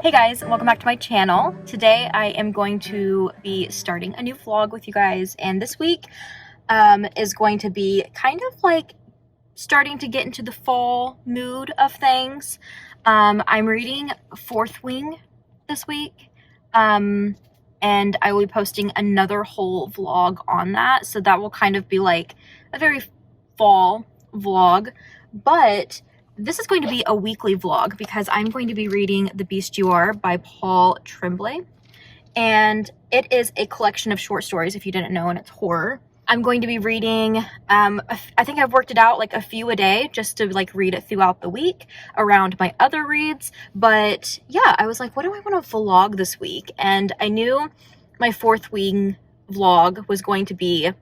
Hey guys, welcome back to my channel. Today I am going to be starting a new vlog with you guys, and this week is going to be kind of like starting to get into the fall mood of things. I'm reading Fourth Wing this week, and I will be posting another whole vlog on that, so that will kind of be like a very fall vlog, but this is going to be a weekly vlog because I'm going to be reading The Beast You Are by Paul Tremblay, and it is a collection of short stories, if you didn't know, and it's horror. I'm going to be reading, I think I've worked it out like a few a day just to like read it throughout the week around my other reads, but yeah, I was like, what do I want to vlog this week? And I knew my Fourth Wing vlog was going to be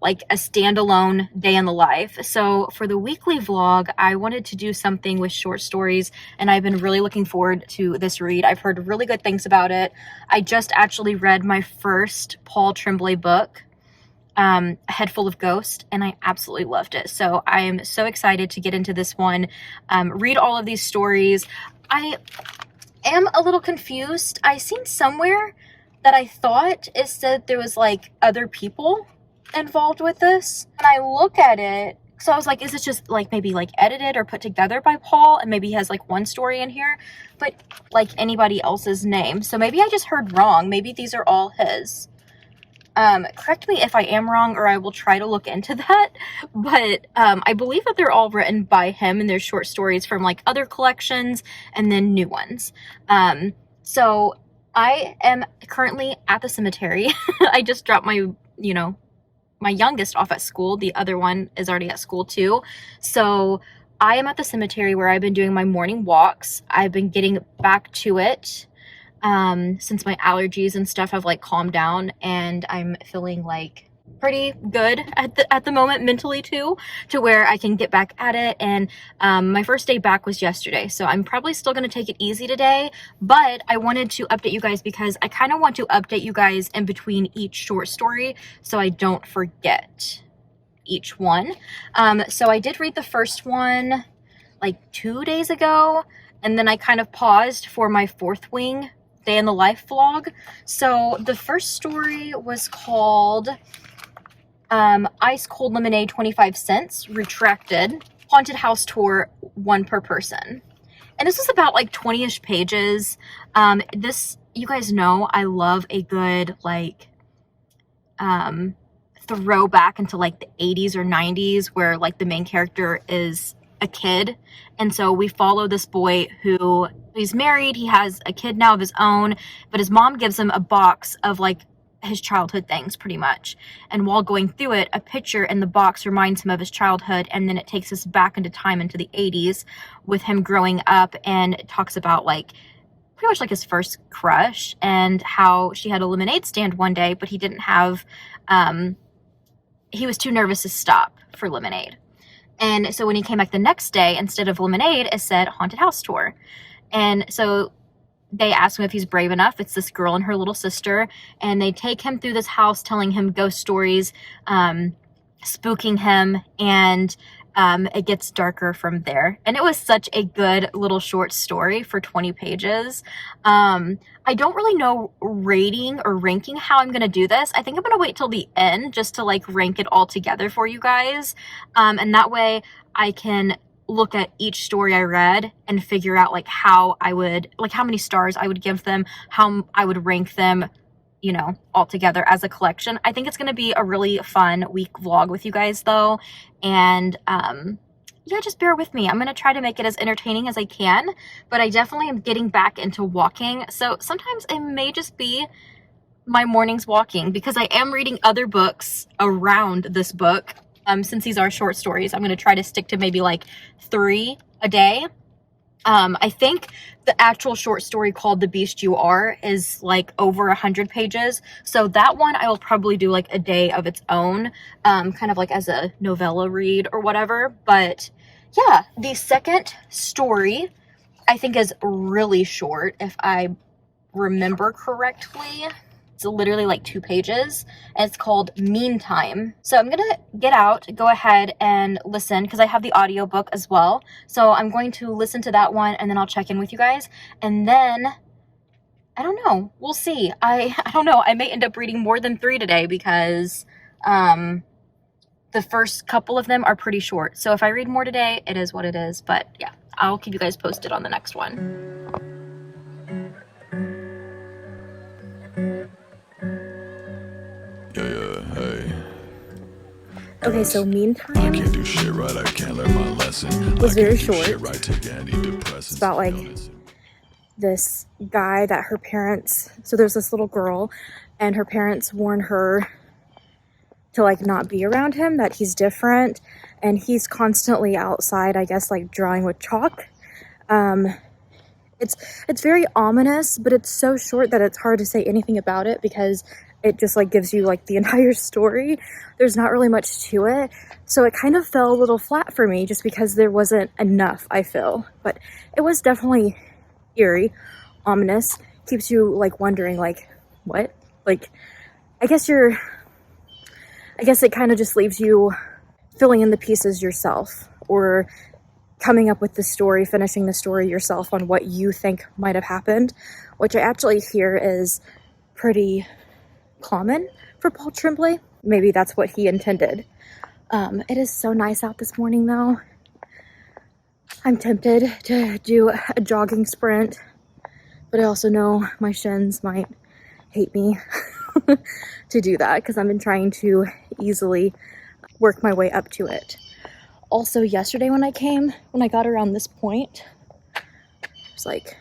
like a standalone day in the life. So for the weekly vlog, I wanted to do something with short stories, and I've been really looking forward to this read. I've heard really good things about it. I just actually read my first Paul Tremblay book, A Head Full of Ghosts, and I absolutely loved it. So I am so excited to get into this one, read all of these stories. I am a little confused. I seen somewhere that I thought it said there was like other people involved with this, and I look at it, so I was like, is it just like maybe like edited or put together by Paul, and maybe he has like one story in here but like anybody else's name? So maybe I just heard wrong. Maybe these are all his. Correct me if I am wrong, or I will try to look into that, but I believe that they're all written by him, and they're short stories from like other collections and then new ones. So I am currently at the cemetery. I just dropped my my youngest off at school. The other one is already at school too. So I am at the cemetery where I've been doing my morning walks. I've been getting back to it since my allergies and stuff have like calmed down, and I'm feeling like pretty good at the moment mentally too, to where I can get back at it. And my first day back was yesterday, so I'm probably still going to take it easy today, but I wanted to update you guys because I kind of want to update you guys in between each short story so I don't forget each one. So I did read the first one like 2 days ago, and then I kind of paused for my Fourth Wing Day in the Life vlog. So the first story was called Ice Cold Lemonade 25 cents Retracted, Haunted House Tour, 1 per person. And this was about like 20-ish pages. This, you guys know, I love a good like throwback into like the 80s or 90s where like the main character is a kid, and so we follow this boy who, he's married, he has a kid now of his own, but his mom gives him a box of like his childhood things pretty much, and while going through it, a picture in the box reminds him of his childhood, and then it takes us back into time into the 80s with him growing up, and it talks about like pretty much like his first crush and how she had a lemonade stand one day, but he didn't have he was too nervous to stop for lemonade, and so when he came back the next day, instead of lemonade, it said Haunted House Tour. And so they ask him if he's brave enough. It's this girl and her little sister, and they take him through this house telling him ghost stories, spooking him, and it gets darker from there. And it was such a good little short story for 20 pages. I don't really know rating or ranking how I'm going to do this. I think I'm going to wait till the end just to like rank it all together for you guys. And that way I can look at each story I read and figure out like how I would, like how many stars I would give them, how I would rank them, you know, all together as a collection. I think it's going to be a really fun week vlog with you guys though. And yeah, just bear with me. I'm going to try to make it as entertaining as I can, but I definitely am getting back into walking. So sometimes it may just be my mornings walking because I am reading other books around this book. Since these are short stories, I'm going to try to stick to maybe like 3 a day. I think the actual short story called The Beast You Are is like over 100 pages. So that one I will probably do like a day of its own, kind of like as a novella read or whatever. But yeah, the second story I think is really short if I remember correctly. It's literally like 2 pages, and it's called Meantime. So I'm gonna go ahead and listen because I have the audiobook as well. So I'm going to listen to that one, and then I'll check in with you guys. And then I don't know. We'll see. I don't know. I may end up reading more than 3 today because the first couple of them are pretty short. So if I read more today, it is what it is. But yeah, I'll keep you guys posted on the next one. Hey. Okay, so meantime, I can't do shit right, I can't learn my lesson. Was very short. Right, take antidepressants. It's about like this guy that her parents, so there's this little girl and her parents warn her to like not be around him, that he's different, and he's constantly outside, I guess, like drawing with chalk. It's very ominous, but it's so short that it's hard to say anything about it because it just like gives you like the entire story. There's not really much to it, so it kind of fell a little flat for me just because there wasn't enough, I feel. But it was definitely eerie, ominous, keeps you like wondering like what, like I guess it kind of just leaves you filling in the pieces yourself, or coming up with the story, finishing the story yourself on what you think might have happened, which I actually hear is pretty common for Paul Tremblay. Maybe that's what he intended. It is so nice out this morning though. I'm tempted to do a jogging sprint, but I also know my shins might hate me to do that because I've been trying to easily work my way up to it. Also, yesterday when I got around this point, there's like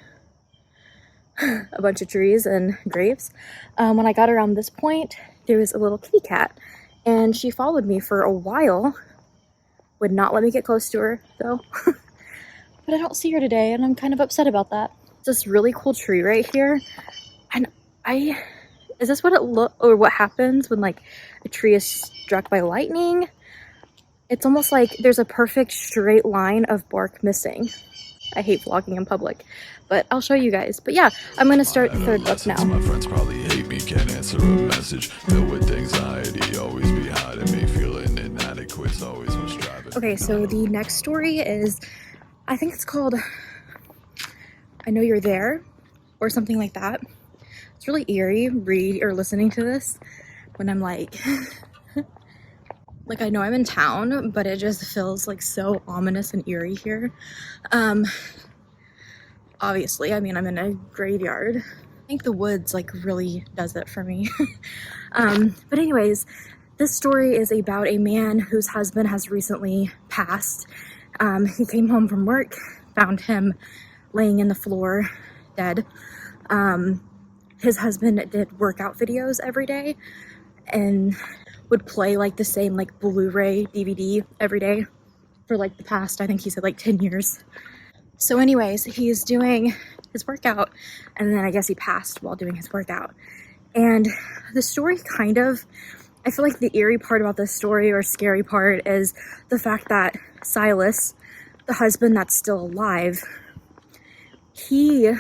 a bunch of trees and graves. When I got around this point, there was a little kitty cat, and she followed me for a while. Would not let me get close to her though. But I don't see her today, and I'm kind of upset about that. It's this really cool tree right here, and is this what what happens when like a tree is struck by lightning? It's almost like there's a perfect straight line of bark missing. I hate vlogging in public, but I'll show you guys. But yeah, I'm gonna start the third book now. My friends probably hate me, can't answer a message, filled with anxiety, always be hiding me, feeling inadequate, always was driving. Okay, so the next story is, I think it's called I Know You're There, or something like that. It's really eerie listening to this when I'm like I know I'm in town, but it just feels like so ominous and eerie here. Obviously, I mean, I'm in a graveyard. I think the woods like really does it for me. But anyways, this story is about a man whose husband has recently passed. He came home from work, found him laying in the floor, dead. His husband did workout videos every day and would play like the same like Blu-ray DVD every day for like the past, I think he said like 10 years. So anyways, he's doing his workout, and then I guess he passed while doing his workout. And the story I feel like the eerie part about this story, or scary part, is the fact that Silas, the husband that's still alive, he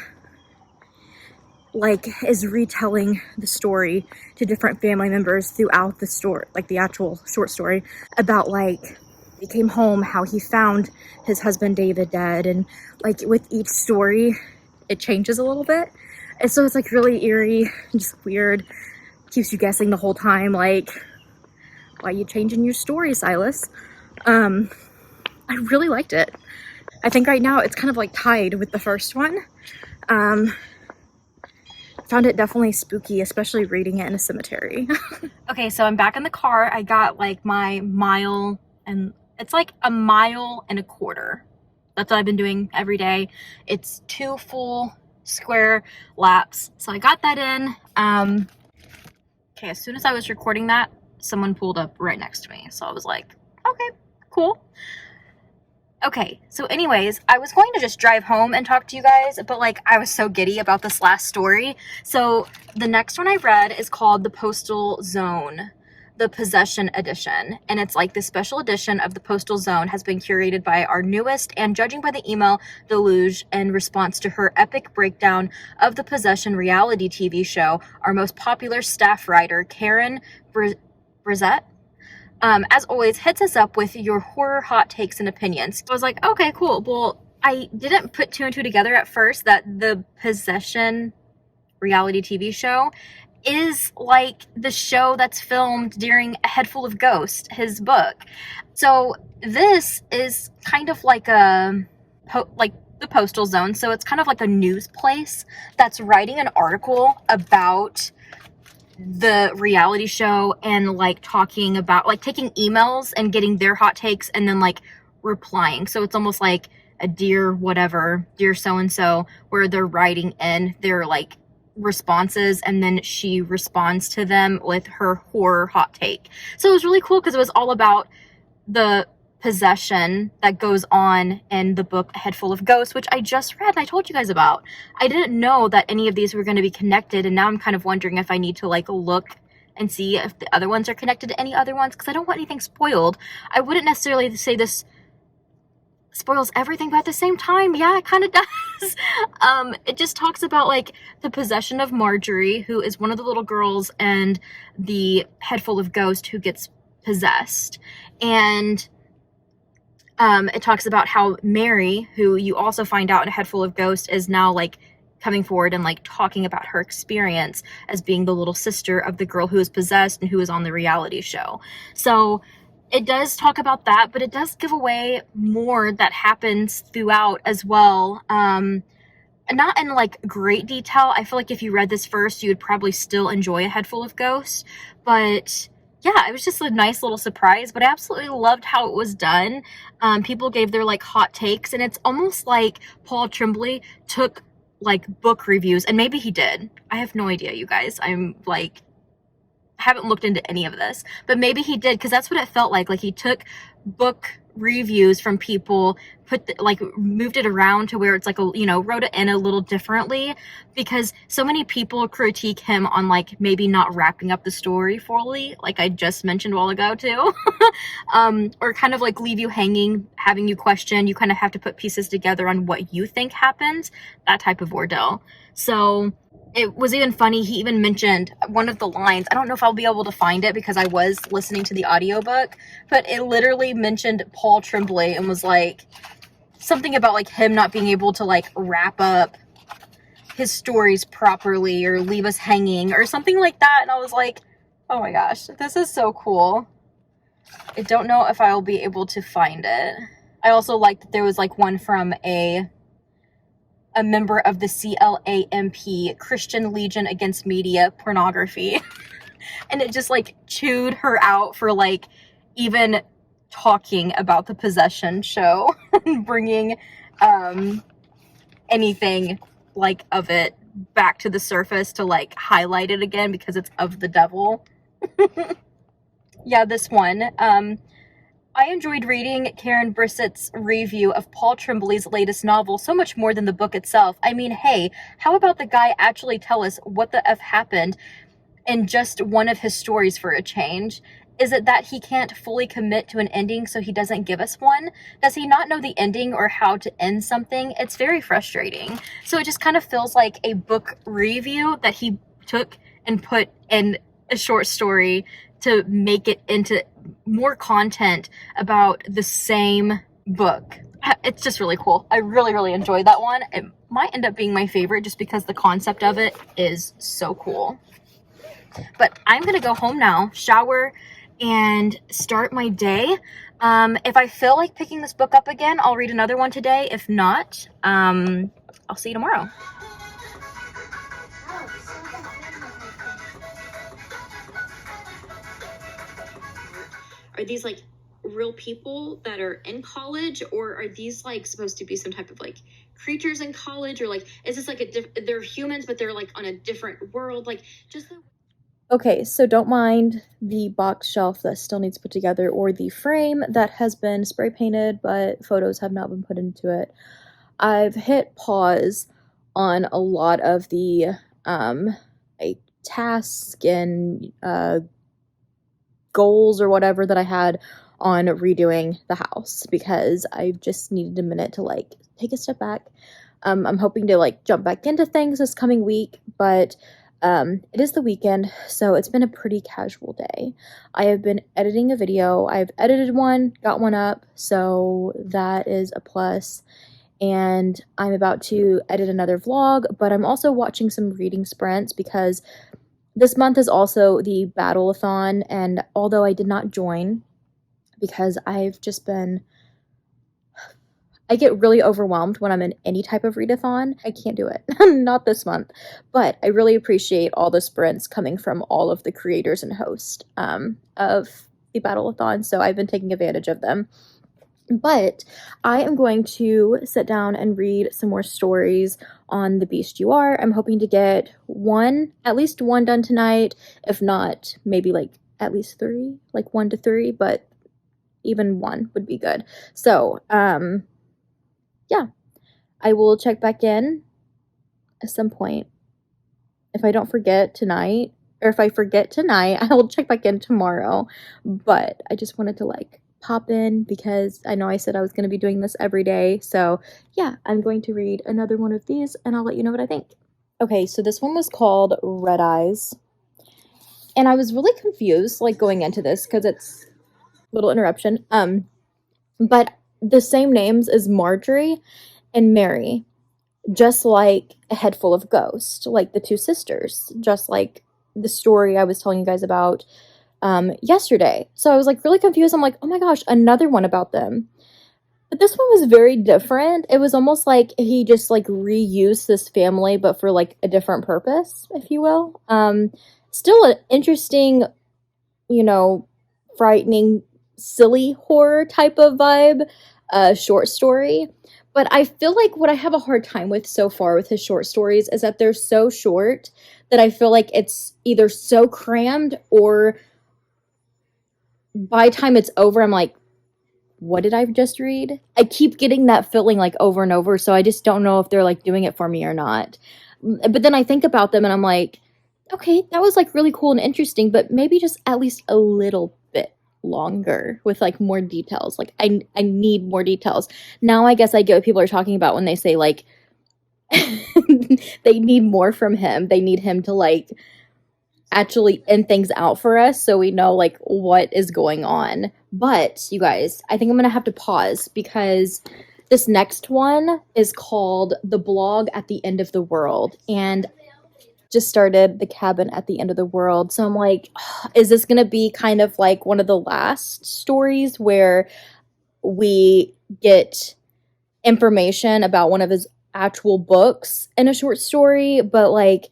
like is retelling the story to different family members throughout the story, like the actual short story, about like he came home, how he found his husband David dead, and like with each story it changes a little bit, and so it's like really eerie and just weird, keeps you guessing the whole time, like, why are you changing your story, Silas? I really liked it. I think right now it's kind of like tied with the first one. Found it definitely spooky, especially reading it in a cemetery. Okay, so I'm back in the car. I got like my mile, and it's like a mile and a quarter. That's what I've been doing every day. It's 2 full square laps. So I got that in. Okay, as soon as I was recording that, someone pulled up right next to me. So I was like, okay, cool. Okay, so anyways, I was going to just drive home and talk to you guys, but like I was so giddy about this last story. So the next one I read is called The Postal Zone, the Possession Edition. And it's like this special edition of The Postal Zone has been curated by our newest, and judging by the email deluge in response to her epic breakdown of the Possession reality TV show, our most popular staff writer, Karen Brizette, as always, hits us up with your horror hot takes and opinions. I was like, okay, cool. Well, I didn't put 2 and 2 together at first that the Possession reality TV show, is like the show that's filmed during A Head Full of Ghosts, his book. So this is kind of like the Postal Zone. So it's kind of like a news place that's writing an article about the reality show and like talking about like taking emails and getting their hot takes and then like replying. So it's almost like a dear whatever, dear so-and-so, where they're writing in their like responses and then she responds to them with her horror hot take. So it was really cool because it was all about the possession that goes on in the book A Head Full of Ghosts, which I just read and I told you guys about. I didn't know that any of these were going to be connected, and now I'm kind of wondering if I need to like look and see if the other ones are connected to any other ones, because I don't want anything spoiled. I wouldn't necessarily say this spoils everything, but at the same time, yeah, it kind of does. It just talks about like the possession of Marjorie, who is one of the little girls, and the Head Full of Ghosts who gets possessed. And it talks about how Mary, who you also find out in A Head Full of Ghosts, is now like coming forward and like talking about her experience as being the little sister of the girl who is possessed and who is on the reality show. So it does talk about that, but it does give away more that happens throughout as well. Not in like great detail. I feel like if you read this first, you would probably still enjoy A Head Full of Ghosts, but yeah, it was just a nice little surprise, but I absolutely loved how it was done. People gave their like hot takes, and it's almost like Paul Tremblay took like book reviews, and maybe he did. I have no idea, you guys. I'm like, haven't looked into any of this, but maybe he did, because that's what it felt like. Like he took book reviews from people, moved it around to where it's like wrote it in a little differently, because so many people critique him on like maybe not wrapping up the story fully, like I just mentioned a while ago too. Or kind of like leave you hanging, having you question. You kind of have to put pieces together on what you think happened, that type of ordeal. So it was even funny, he even mentioned one of the lines. I don't know if I'll be able to find it because I was listening to the audiobook, but it literally mentioned Paul Tremblay and was like something about like him not being able to like wrap up his stories properly or leave us hanging or something like that. And I was like, oh my gosh, this is so cool. I don't know if I'll be able to find it. I also liked that there was like one from a member of the CLAMP, Christian Legion Against Media Pornography. And it just like chewed her out for like even talking about the possession show and bringing anything like of it back to the surface to like highlight it again because it's of the devil. Yeah, this one. I enjoyed reading Karen Brissett's review of Paul Tremblay's latest novel so much more than the book itself. I mean, hey, how about the guy actually tell us what the F happened in just one of his stories for a change? Is it that he can't fully commit to an ending so he doesn't give us one? Does he not know the ending or how to end something? It's very frustrating. So it just kind of feels like a book review that he took and put in a short story to make it into more content about the same book. It's just really cool. I really, really enjoyed that one. It might end up being my favorite just because the concept of it is so cool. But I'm going to go home now, shower, and start my day. If I feel like picking this book up again, I'll read another one today. If not, I'll see you tomorrow. Are these like real people that are in college, or are these like supposed to be some type of like creatures in college, or like is this like they're humans but they're like on a different world, like just the... Okay, so don't mind the box shelf that still needs put together or the frame that has been spray painted but photos have not been put into it. I've hit pause on a lot of the tasks and goals or whatever that I had on redoing the house because I just needed a minute to like take a step back. I'm hoping to like jump back into things this coming week, but it is the weekend, so it's been a pretty casual day. I have been editing a video. I've edited one, got one up, so that is a plus. and I'm about to edit another vlog, but I'm also watching some reading sprints because this month is also the Battle-a-thon, and although I did not join because I've just been, I get really overwhelmed when I'm in any type of readathon. I can't do it. Not this month. But I really appreciate all the sprints coming from all of the creators and hosts of the Battle-a-thon, so I've been taking advantage of them. But I am going to sit down and read some more stories on The Beast You Are. I'm hoping to get at least one done tonight. If not, maybe like at least 3, like 1 to 3, but even 1 would be good. So, yeah, I will check back in at some point. If I don't forget tonight, or if I forget tonight, I will check back in tomorrow. But I just wanted to like pop in because I know I said I was going to be doing this every day. So yeah, I'm going to read another one of these and I'll let you know what I think. Okay, so this one was called Red Eyes. And I was really confused like going into this because it's a little interruption. But the same names as Marjorie and Mary, just like A Head Full of Ghosts, like the 2 sisters, just like the story I was telling you guys about yesterday. So I was like really confused. I'm like, oh my gosh, another one about them. But this one was very different. It was almost like he just like reused this family, but for like a different purpose, if you will. Still an interesting, frightening, silly horror type of vibe, short story. But I feel like what I have a hard time with so far with his short stories is that they're so short that I feel like it's either so crammed or by the time it's over, I'm like, what did I just read? I keep getting that feeling like over and over, so I just don't know if they're like doing it for me or not. But then I think about them and I'm like, okay, that was like really cool and interesting, but maybe just at least a little bit longer with like more details. Like I need more details. Now I guess I get what people are talking about when they say like they need more from him. They need him to like actually end things out for us so we know like what is going on. But you guys, I think I'm gonna have to pause because this next one is called The Blog at the End of the World, and just started The Cabin at the End of the World. So I'm like, is this gonna be kind of like one of the last stories where we get information about one of his actual books in a short story? But like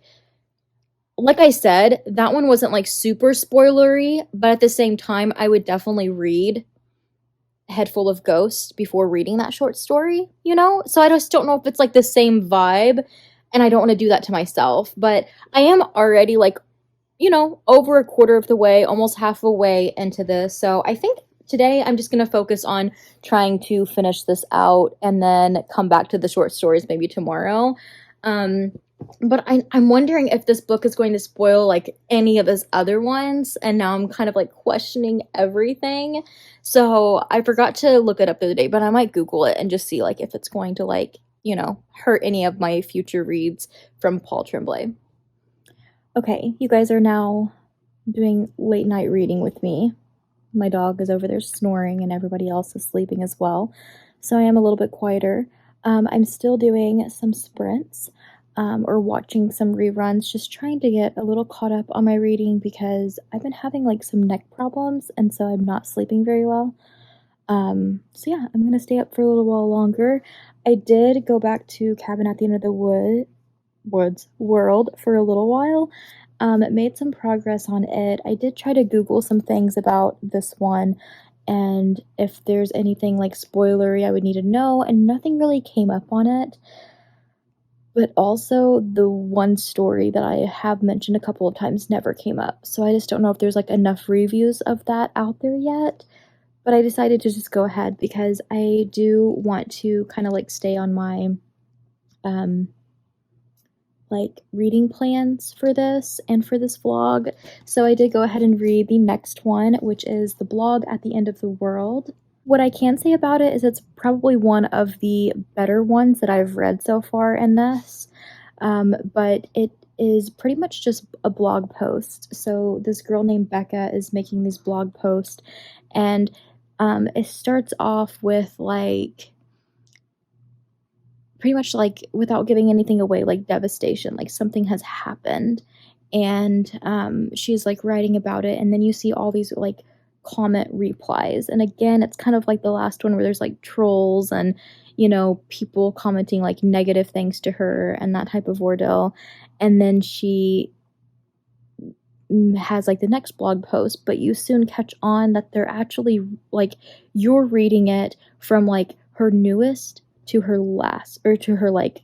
I said, that one wasn't like super spoilery, but at the same time, I would definitely read Head Full of Ghosts before reading that short story, So I just don't know if it's like the same vibe, and I don't want to do that to myself. But I am already like, over a quarter of the way, almost half a way into this. So I think today I'm just going to focus on trying to finish this out and then come back to the short stories maybe tomorrow. But I'm wondering if this book is going to spoil like any of his other ones, and now I'm kind of like questioning everything. So I forgot to look it up the other day, but I might Google it and just see like if it's going to like, hurt any of my future reads from Paul Tremblay. Okay, you guys are now doing late night reading with me. My dog is over there snoring and everybody else is sleeping as well. So I am a little bit quieter. I'm still doing some sprints. Or watching some reruns, just trying to get a little caught up on my reading because I've been having like some neck problems and so I'm not sleeping very well. So yeah, I'm gonna stay up for a little while longer. I did go back to Cabin at the End of the Woods World for a little while. Made some progress on it. I did try to Google some things about this one and if there's anything like spoilery I would need to know, and nothing really came up on it. But also the one story that I have mentioned a couple of times never came up. So I just don't know if there's like enough reviews of that out there yet. But I decided to just go ahead because I do want to kind of like stay on my like reading plans for this and for this vlog. So I did go ahead and read the next one, which is The Blog at the End of the World. What I can say about it is it's probably one of the better ones that I've read so far in this, but it is pretty much just a blog post. So this girl named Becca is making these blog posts, and it starts off with like pretty much like, without giving anything away, like devastation, like something has happened, and she's like writing about it, and then you see all these like comment replies, and again it's kind of like the last one where there's like trolls and, you know, people commenting like negative things to her and that type of ordeal. And then she has like the next blog post, but you soon catch on that they're actually like, you're reading it from like her newest to her last, or to her like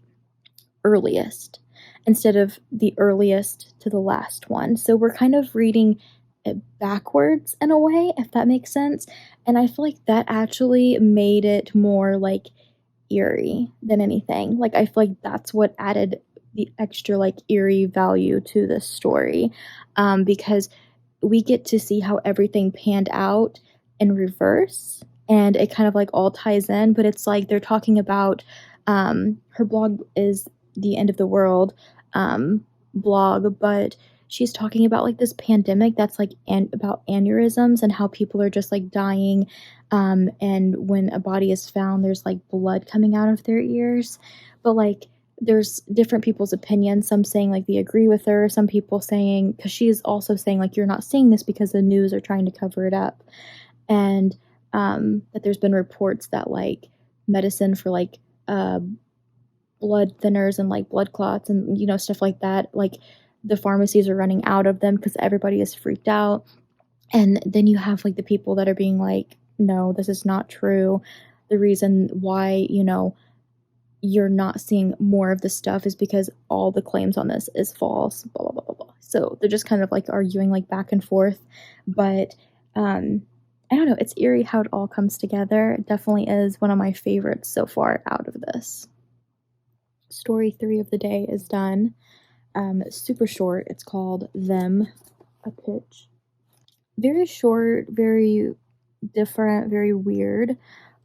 earliest, instead of the earliest to the last one. So we're kind of reading it backwards in a way, if that makes sense. And I feel like that actually made it more like eerie than anything. Like, I feel like that's what added the extra like eerie value to this story, because we get to see how everything panned out in reverse, and it kind of like all ties in. But it's like they're talking about, her blog is the End of the World blog, but she's talking about like this pandemic that's like about aneurysms and how people are just like dying, and when a body is found, there's like blood coming out of their ears. But like, there's different people's opinions, some saying like they agree with her, some people saying, because she's also saying like, you're not seeing this because the news are trying to cover it up. And that there's been reports that like medicine for like blood thinners and like blood clots and, you know, stuff like that, like the pharmacies are running out of them because everybody is freaked out. And then you have like the people that are being like, no, this is not true. The reason why, you know, you're not seeing more of this stuff is because all the claims on this is false, blah, blah, blah, blah, blah. So they're just kind of like arguing like back and forth. But I don't know, it's eerie how it all comes together. It definitely is one of my favorites so far out of this. Story 3 of the day is done. Super short. It's called Them, a Pitch. Very short, very different, very weird.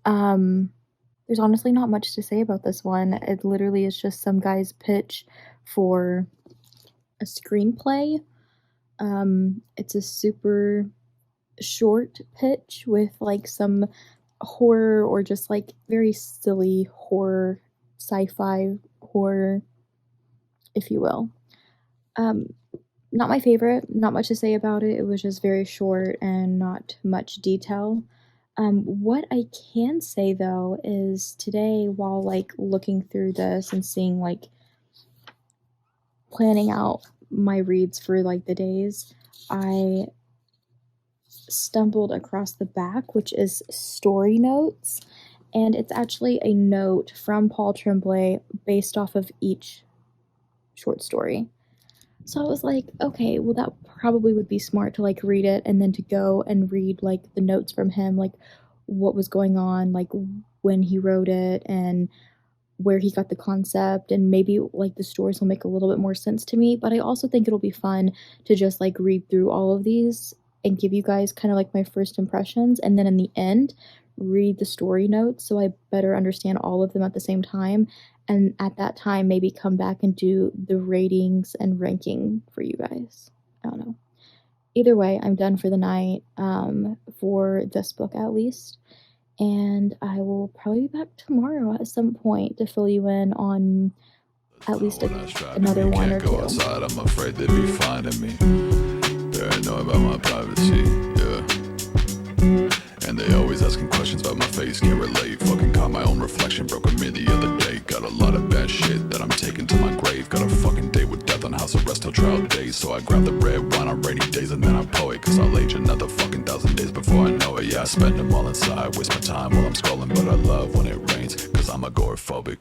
There's honestly not much to say about this one. It literally is just some guy's pitch for a screenplay. It's a super short pitch with like some horror, or just like very silly horror, sci-fi horror, if you will. Not my favorite, not much to say about it. It was just very short and not much detail. What I can say though is today, while like looking through this and seeing like planning out my reads for like the days, I stumbled across the back, which is story notes, and it's actually a note from Paul Tremblay based off of each short story. So I was like, okay, well that probably would be smart to like read it and then to go and read like the notes from him, like what was going on, like when he wrote it and where he got the concept, and maybe like the stories will make a little bit more sense to me. But I also think it'll be fun to just like read through all of these and give you guys kind of like my first impressions, and then in the end read the story notes so I better understand all of them at the same time, and at that time maybe come back and do the ratings and ranking for you guys. I don't know. Either way, I'm done for the night, for this book at least, and I will probably be back tomorrow at some point to fill you in on at least another one or two. Outside, I'm afraid they'd be finding me. Paranoid about my privacy, yeah. And they always asking questions about my face, can't relate. Fucking caught my own reflection, broke a mirror the other day. Got a lot of bad shit that I'm taking to my grave. Got a fucking date with death on house arrest till trial days. So I grab the red wine on rainy days and then I pour it, cause I'll age another fucking 1,000 days before I know it. Yeah, I spend them all inside, waste my time while I'm scrolling, but I love when it rains, cause I'm agoraphobic.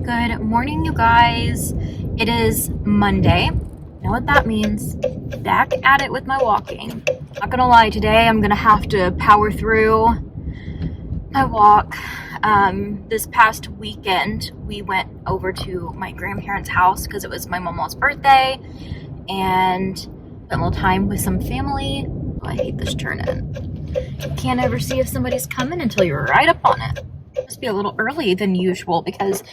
Good morning, you guys. It is Monday. You know what that means? Back at it with my walking. Not gonna lie, today I'm gonna have to power through my walk. This past weekend, we went over to my grandparents' house because it was my mom's birthday and spent a little time with some family. I hate this turn in. You can't ever see if somebody's coming until you're right up on it. It must be a little early than usual because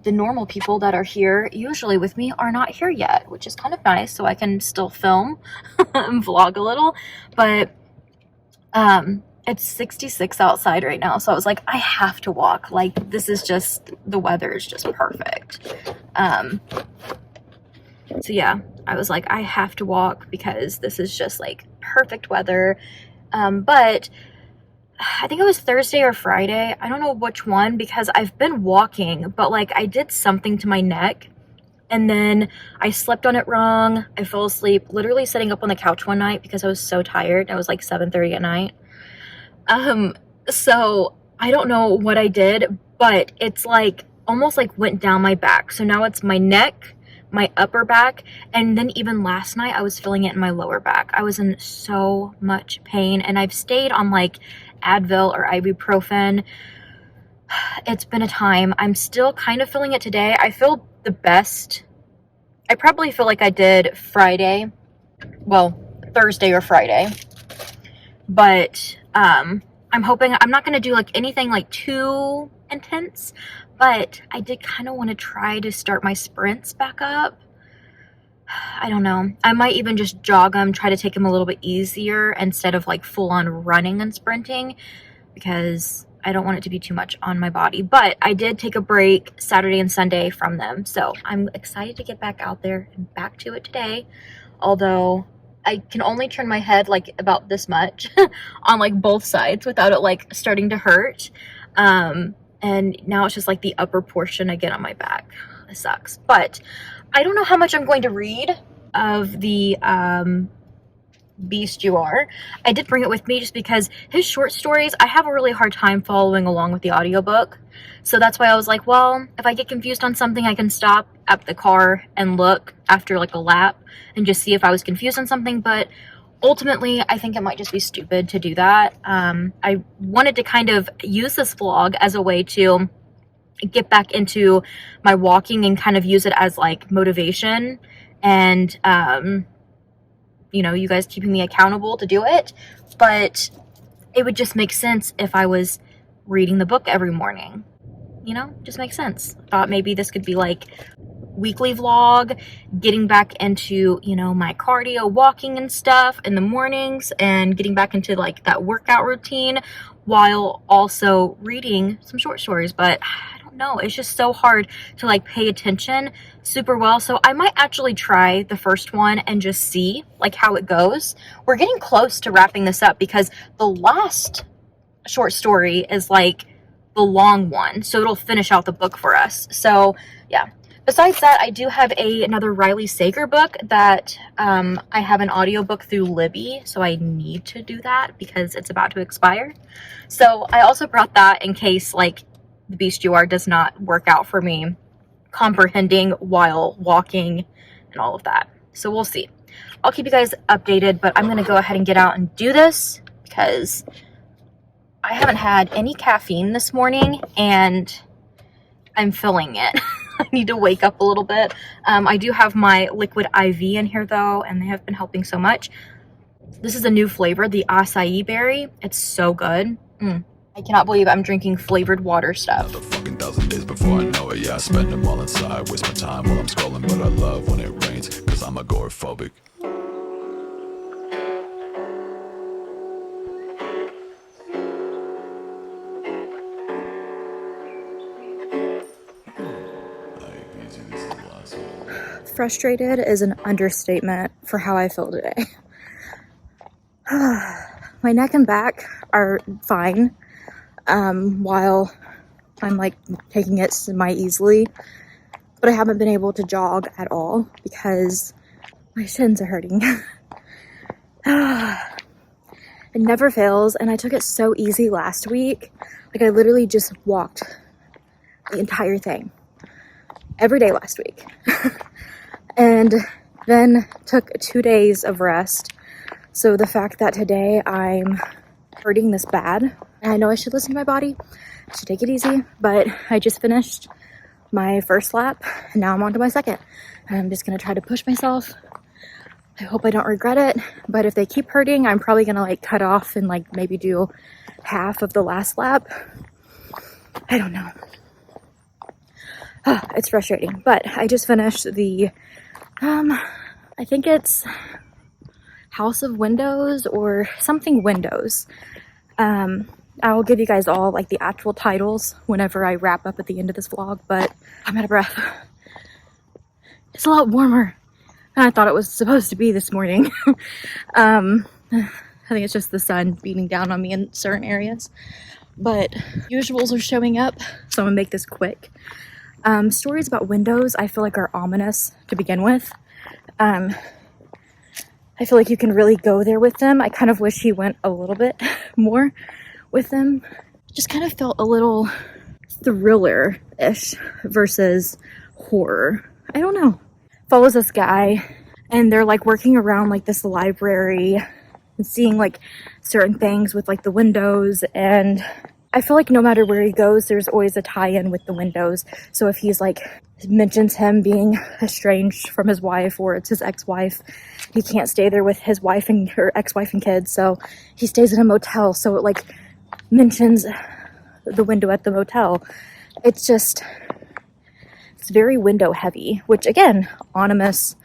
the normal people that are here usually with me are not here yet, which is kind of nice, so I can still film and vlog a little. But it's 66 outside right now, so I was like, I have to walk. Like, this is just, the weather is just perfect. So yeah, I was like, I have to walk because this is just like perfect weather. But I think it was Thursday or Friday, I don't know which one, because I've been walking, but like I did something to my neck and then I slept on it wrong. I fell asleep literally sitting up on the couch one night because I was so tired. It was like 7:30 at night. So I don't know what I did, but it's like almost like went down my back. So now it's my neck, my upper back, and then even last night I was feeling it in my lower back. I was in so much pain, and I've stayed on like Advil or ibuprofen. It's been a time. I'm still kind of feeling it today. I feel the best. I probably feel like I did Friday, well, Thursday or Friday, but I'm hoping I'm not going to do like anything like too intense, but I did kind of want to try to start my sprints back up. I don't know. I might even just jog them, try to take them a little bit easier instead of like full on running and sprinting, because I don't want it to be too much on my body. But I did take a break Saturday and Sunday from them, so I'm excited to get back out there and back to it today. Although I can only turn my head like about this much on like both sides without it like starting to hurt. And now it's just like the upper portion again on my back. It sucks. But I don't know how much I'm going to read of the Beast You Are. I did bring it with me just because his short stories, I have a really hard time following along with the audiobook. So that's why I was like, well, if I get confused on something, I can stop at the car and look after like a lap and just see if I was confused on something. But ultimately, I think it might just be stupid to do that. I wanted to kind of use this vlog as a way to get back into my walking and kind of use it as like motivation and you know, you guys keeping me accountable to do it. But it would just make sense if I was reading the book every morning, you know, just makes sense. I thought maybe this could be like weekly vlog, getting back into, you know, my cardio walking and stuff in the mornings and getting back into like that workout routine while also reading some short stories. But no, it's just so hard to like pay attention super well. So I might actually try the first one and just see like how it goes. We're getting close to wrapping this up because the last short story is like the long one, so it'll finish out the book for us. So yeah, besides that, I do have another Riley Sager book that I have an audiobook through Libby, so I need to do that because it's about to expire. So I also brought that in case like The Beast You Are does not work out for me comprehending while walking and all of that. So we'll see. I'll keep you guys updated, but I'm going to go ahead and get out and do this because I haven't had any caffeine this morning and I'm feeling it. I need to wake up a little bit. I do have my liquid IV in here though, and they have been helping so much. This is a new flavor, the acai berry. It's so good. I cannot believe I'm drinking flavored water stuff. Another fucking 1,000 days before I know it, yeah, I spend them all inside. Waste my time while I'm scrolling, but I love when it rains, cause I'm agoraphobic. Frustrated is an understatement for how I feel today. My neck and back are fine. While I'm like taking it semi-easily, but I haven't been able to jog at all because my shins are hurting. It never fails, and I took it so easy last week. Like I literally just walked the entire thing every day last week. And then took 2 days of rest. So the fact that today I'm hurting this bad, and I know I should listen to my body, I should take it easy, but I just finished my first lap and now I'm on to my second. And I'm just gonna try to push myself I hope I don't regret it, but if they keep hurting, I'm probably gonna like cut off and like maybe do half of the last lap. I don't know. It's frustrating, but I just finished the, I think it's House of Windows or something Windows. I'll give you guys all like the actual titles whenever I wrap up at the end of this vlog, but I'm out of breath. It's a lot warmer than I thought it was supposed to be this morning. I think it's just the sun beating down on me in certain areas, but usuals are showing up, so I'm gonna make this quick. Stories about windows I feel like are ominous to begin with. I feel like you can really go there with them. I kind of wish he went a little bit more with them. Just kind of felt a little thriller-ish versus horror. I don't know. Follows this guy and they're like working around like this library and seeing like certain things with like the windows, and I feel like no matter where he goes, there's always a tie-in with the windows. So if he's like mentions him being estranged from his wife, or it's his ex-wife, he can't stay there with his wife and her ex-wife and kids, so he stays in a motel, so it like mentions the window at the motel. It's very window heavy, which again, ominous,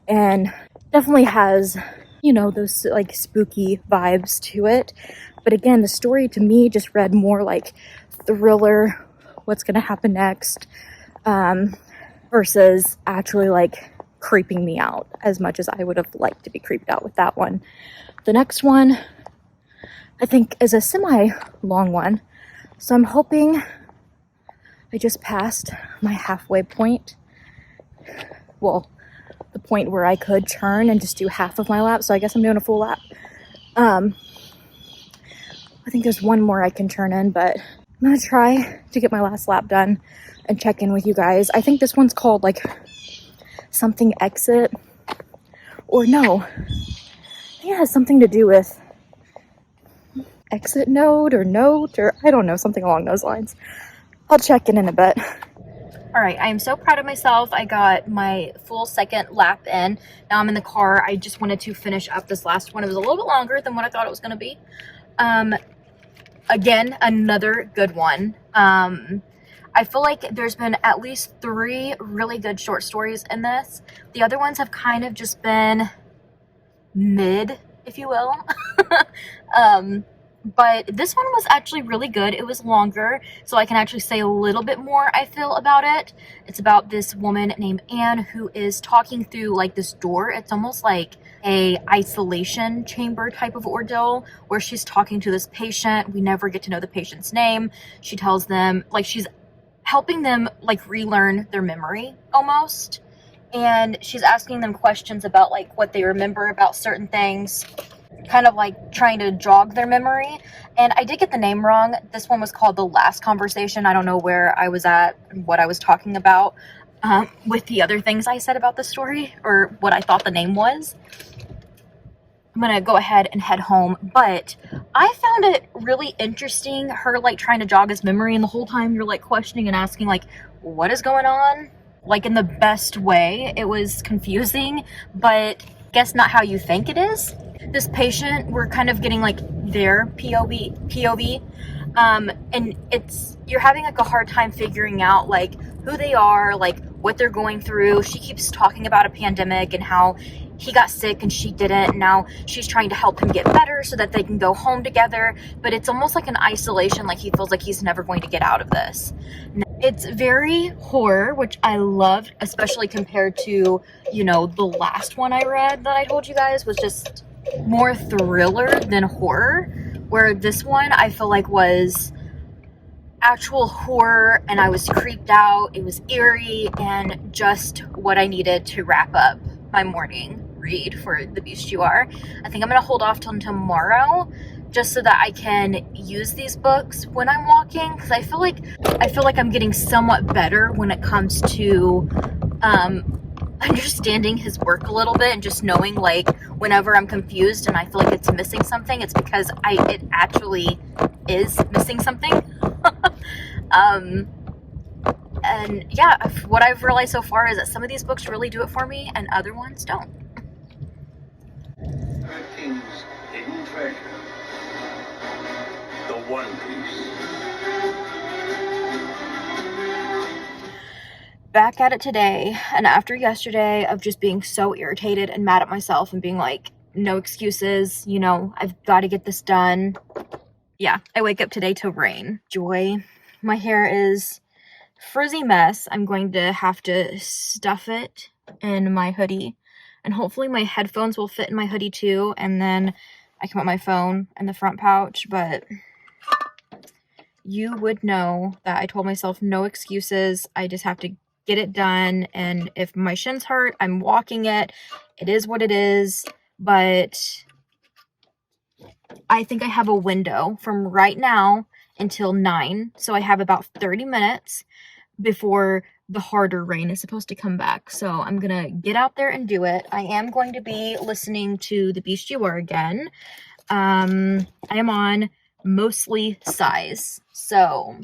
and definitely has, you know, those like spooky vibes to it. But again, the story to me just read more like thriller, what's gonna happen next, versus actually like creeping me out as much as I would have liked to be creeped out with that one. The next one I think is a semi-long one, so I'm hoping I just passed my halfway point. Well, the point where I could turn and just do half of my lap, so I guess I'm doing a full lap. I think there's one more I can turn in, but I'm gonna try to get my last lap done and check in with you guys. I think this one's called like something exit, or no, I think it has something to do with exit note, or I don't know, something along those lines. I'll check in a bit. All right, I am so proud of myself. I got my full second lap in. Now I'm in the car. I just wanted to finish up this last one. It was a little bit longer than what I thought it was going to be. Again, another good one. I feel like there's been at least 3 really good short stories in this. The other ones have kind of just been mid, if you will. But this one was actually really good. It was longer, so I can actually say a little bit more, I feel, about it. It's about this woman named Anne who is talking through like this door. It's almost like a isolation chamber type of ordeal where she's talking to this patient. We never get to know the patient's name. She tells them, like, she's helping them like relearn their memory almost, and she's asking them questions about like what they remember about certain things, kind of like trying to jog their memory. And I did get the name wrong. This one was called The Last Conversation. I don't know where I was at, what I was talking about with the other things I said about the story, or what I thought the name was. I'm gonna go ahead and head home, but I found it really interesting, her like trying to jog his memory, and the whole time you're like questioning and asking like, what is going on? Like in the best way. It was confusing, but guess not how you think it is. This patient, we're kind of getting like their POV, and you're having like a hard time figuring out like who they are, like what they're going through. She keeps talking about a pandemic and how he got sick and she didn't, and now she's trying to help him get better so that they can go home together, but it's almost like an isolation, like he feels like he's never going to get out of this. It's very horror, which I loved, especially compared to, you know, the last one I read that I told you guys was just more thriller than horror, where this one I feel like was actual horror, and I was creeped out. It was eerie and just what I needed to wrap up my morning read for The Beast You Are. I think I'm gonna hold off till tomorrow just so that I can use these books when I'm walking, because I feel like I'm getting somewhat better when it comes to understanding his work a little bit, and just knowing like whenever I'm confused and I feel like it's missing something, it's because it actually is missing something. And yeah, what I've realized so far is that some of these books really do it for me and other ones don't. her king's hidden treasure, the One Piece. Back at it today, and after yesterday of just being so irritated and mad at myself and being like, no excuses, you know, I've got to get this done. Yeah, I wake up today to rain. Joy. My hair is a frizzy mess. I'm going to have to stuff it in my hoodie, and hopefully my headphones will fit in my hoodie too, and then I can put my phone in the front pouch. But you would know that I told myself no excuses. I just have to get it done, and if my shins hurt, I'm walking it. It is what it is. But I think I have a window from right now until 9, so I have about 30 minutes before the harder rain is supposed to come back. So I'm gonna get out there and do it. I am going to be listening to The Beast You Are again. I am on mostly size, so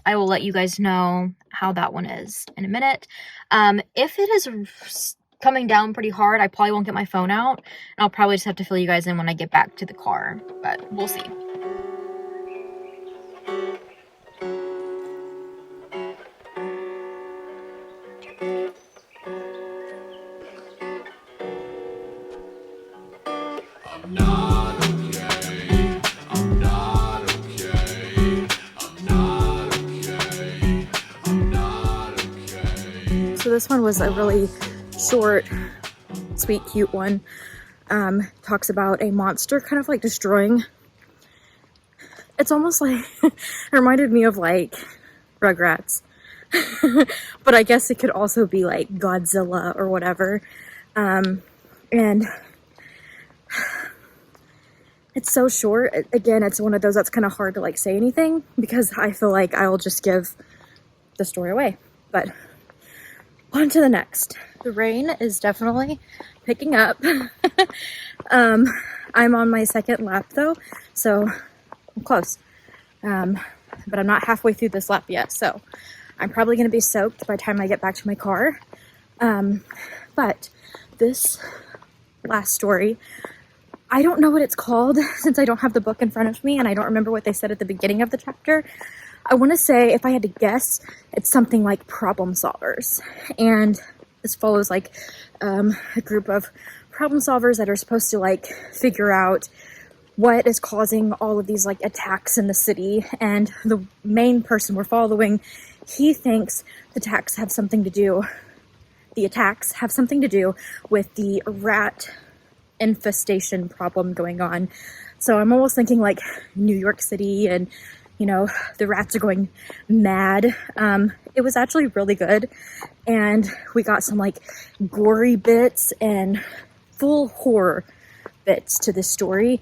I will let you guys know how that one is in a minute. If it is coming down pretty hard, I probably won't get my phone out, and I'll probably just have to fill you guys in when I get back to the car, but we'll see. I'm not okay. I'm not okay. I'm not okay. I'm not okay. So this one was a really short, sweet, cute one. Talks about a monster kind of like destroying. It's almost like, it reminded me of like Rugrats. But I guess it could also be like Godzilla or whatever. And it's so short. Again, it's one of those that's kind of hard to like say anything because I feel like I'll just give the story away. But on to the next. The rain is definitely picking up. I'm on my second lap though, so I'm close. But I'm not halfway through this lap yet, so I'm probably going to be soaked by the time I get back to my car. But this last story, I don't know what it's called since I don't have the book in front of me and I don't remember what they said at the beginning of the chapter. I want to say, if I had to guess, it's something like problem solvers. And this follows like a group of problem solvers that are supposed to like figure out what is causing all of these like attacks in the city. And the main person we're following, he thinks the attacks have something to do with the rat infestation problem going on. So I'm almost thinking like New York City and, you know, the rats are going mad. It was actually really good. And we got some like gory bits and full horror bits to this story.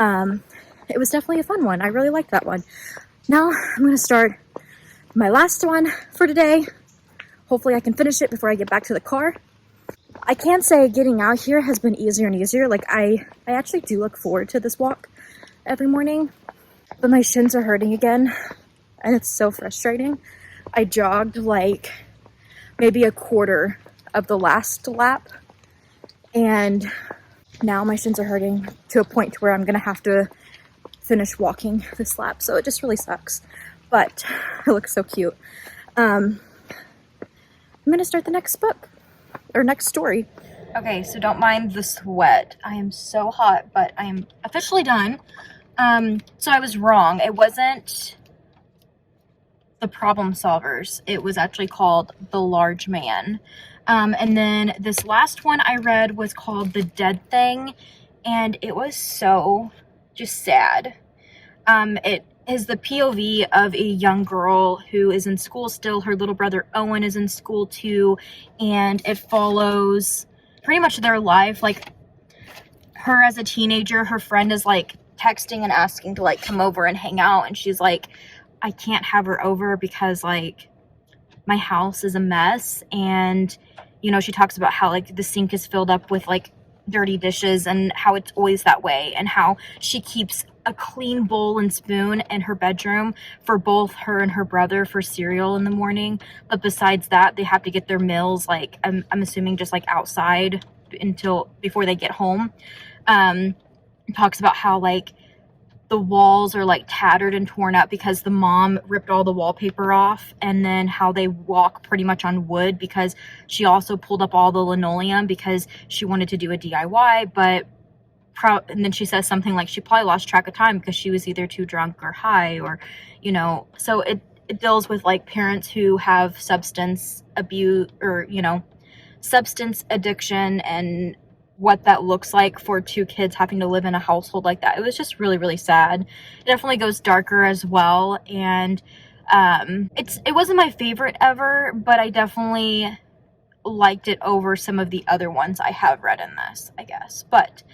It was definitely a fun one. I really liked that one. Now I'm going to start my last one for today. Hopefully I can finish it before I get back to the car. I can say getting out here has been easier and easier. Like I actually do look forward to this walk every morning, but my shins are hurting again and it's so frustrating. I jogged like maybe a quarter of the last lap and now my shins are hurting to a point where I'm gonna have to finish walking this lap. So it just really sucks, but it looks so cute. I'm gonna start the next book or next story. Okay, so don't mind the sweat. I am so hot, but I am officially done. So I was wrong. It wasn't the problem solvers. It was actually called The Large Man. And then this last one I read was called The Dead Thing, and it was so just sad. It is the POV of a young girl who is in school still. Her little brother Owen is in school too, and it follows pretty much their life. Like her as a teenager, her friend is like texting and asking to like come over and hang out, and she's like, I can't have her over because like my house is a mess. And you know, she talks about how like the sink is filled up with like dirty dishes and how it's always that way, and how she keeps a clean bowl and spoon in her bedroom for both her and her brother for cereal in the morning. But besides that, they have to get their meals like I'm assuming just like outside until before they get home. talks about how like the walls are like tattered and torn up because the mom ripped all the wallpaper off, and then how they walk pretty much on wood because she also pulled up all the linoleum because she wanted to do a DIY, but and then she says something like she probably lost track of time because she was either too drunk or high, or so it deals with like parents who have substance abuse, or substance addiction, and what that looks like for two kids having to live in a household like that. It was just really, really sad. It definitely goes darker as well, and it wasn't my favorite ever, but I definitely liked it over some of the other ones I have read in this, I guess. But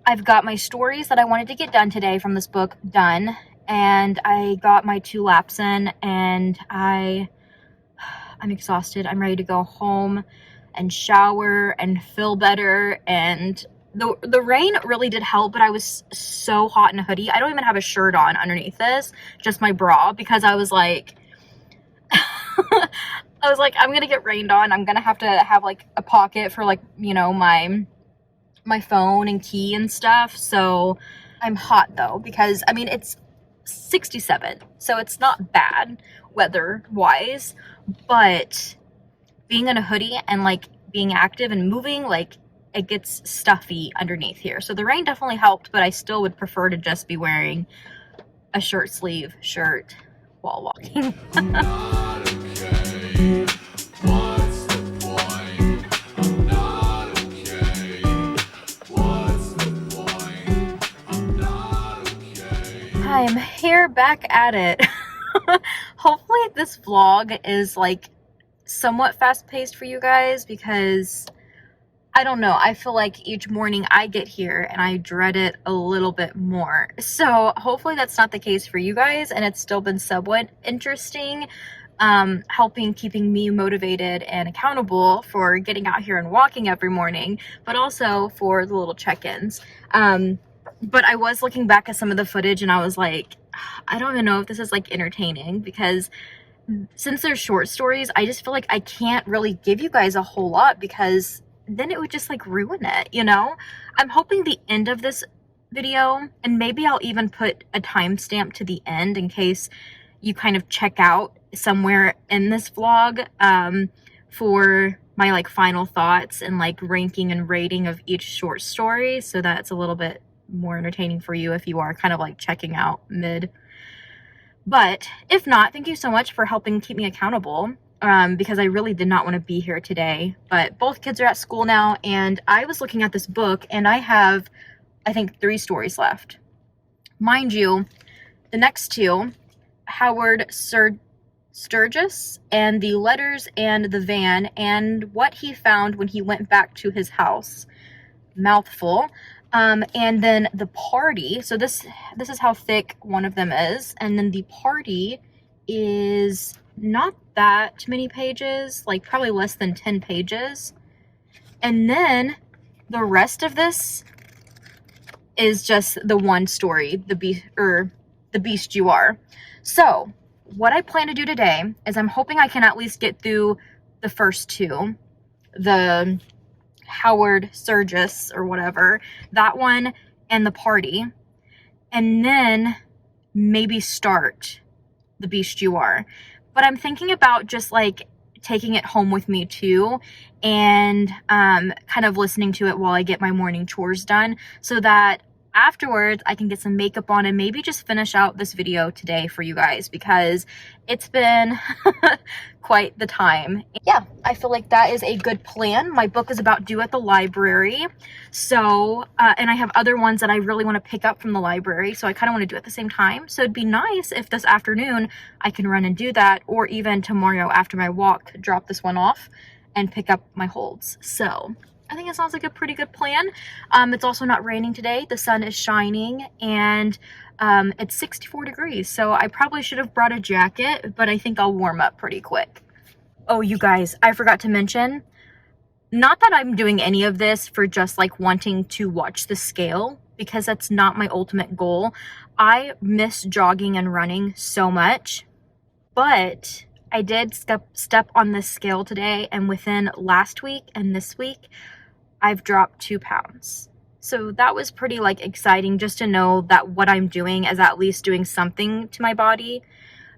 I've got my stories that I wanted to get done today from this book done, and I got my 2 laps in, and I'm exhausted. I'm ready to go home and shower and feel better. And the rain really did help, but I was so hot in a hoodie. I don't even have a shirt on underneath this, just my bra, because I was like I'm gonna get rained on. I'm gonna have to have like a pocket for like my phone and key and stuff. So I'm hot though, because I mean it's 67, so it's not bad weather wise, but being in a hoodie and like being active and moving, like it gets stuffy underneath here. So the rain definitely helped, but I still would prefer to just be wearing a short sleeve shirt while walking. I'm not okay. What's the point? I'm not okay. What's the point? I'm not okay. I'm here back at it. Hopefully this vlog is like somewhat fast-paced for you guys, because I don't know, I feel like each morning I get here and I dread it a little bit more. So hopefully that's not the case for you guys, and it's still been somewhat interesting, keeping me motivated and accountable for getting out here and walking every morning, but also for the little check-ins. But I was looking back at some of the footage and I was like, I don't even know if this is like entertaining, because since they're short stories, I just feel like I can't really give you guys a whole lot, because then it would just like ruin it, I'm hoping the end of this video, and maybe I'll even put a timestamp to the end in case you kind of check out somewhere in this vlog, for my like final thoughts and like ranking and rating of each short story, so that it's a little bit more entertaining for you if you are kind of like checking out mid. But if not, thank you so much for helping keep me accountable, because I really did not want to be here today. But both kids are at school now, and I was looking at this book, and I have, I think, 3 stories left. Mind you, the next 2, Howard Sturgis and the Letters and the Van and What He Found When He Went Back to His House. Mouthful. And then The Party. So this is how thick one of them is. And then The Party is not that many pages, like probably less than 10 pages. And then the rest of this is just the one story, the Beast You Are. So what I plan to do today is I'm hoping I can at least get through the first 2, the Howard Sturgis or whatever, that one, and The Party, and then maybe start The Beast You Are. But I'm thinking about just like taking it home with me too, and kind of listening to it while I get my morning chores done, so that afterwards I can get some makeup on and maybe just finish out this video today for you guys, because it's been quite the time. Yeah, I feel like that is a good plan. My book is about due at the library, so and I have other ones that I really want to pick up from the library, so I kind of want to do it at the same time. So it'd be nice if this afternoon I can run and do that, or even tomorrow after my walk, drop this one off and pick up my holds. So I think it sounds like a pretty good plan. It's also not raining today. The sun is shining, and it's 64 degrees. So I probably should have brought a jacket, but I think I'll warm up pretty quick. Oh, you guys, I forgot to mention, not that I'm doing any of this for just like wanting to watch the scale, because that's not my ultimate goal. I miss jogging and running so much, but I did step on this scale today, and within last week and this week, I've dropped 2 pounds. So that was pretty like exciting, just to know that what I'm doing is at least doing something to my body.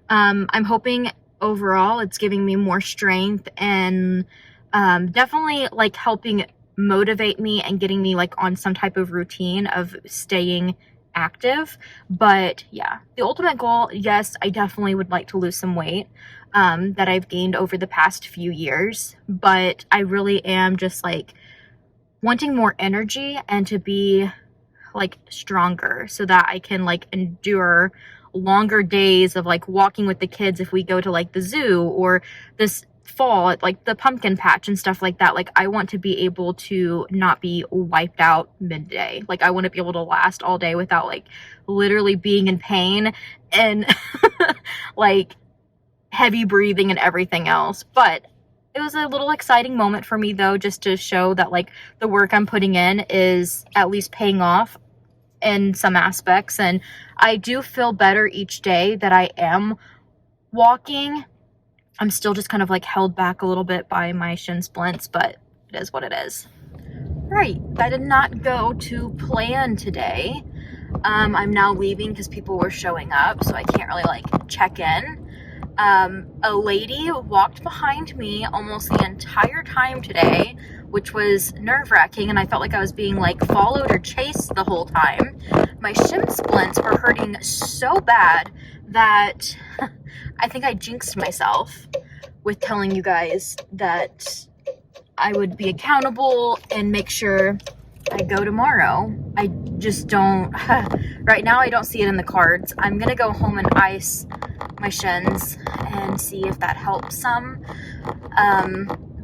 I'm hoping overall it's giving me more strength and definitely like helping motivate me and getting me like on some type of routine of staying active. But yeah, the ultimate goal, yes, I definitely would like to lose some weight that I've gained over the past few years, but I really am just like wanting more energy and to be like stronger so that I can like endure longer days of like walking with the kids if we go to like the zoo or this fall at like the pumpkin patch and stuff like that. Like I want to be able to not be wiped out midday. Like I want to be able to last all day without like literally being in pain and like heavy breathing and everything else. But it was a little exciting moment for me though, just to show that like the work I'm putting in is at least paying off in some aspects. And I do feel better each day that I am walking. I'm still just kind of like held back a little bit by my shin splints, but it is what it is. Right, that did not go to plan today. I'm now leaving because people were showing up, so I can't really like check in. A lady walked behind me almost the entire time today, which was nerve-wracking, and I felt like I was being like followed or chased the whole time. My shin splints were hurting so bad that I think I jinxed myself with telling you guys that I would be accountable and make sure I go tomorrow. I just don't, right now I don't see it in the cards. I'm gonna go home and ice my shins and see if that helps some.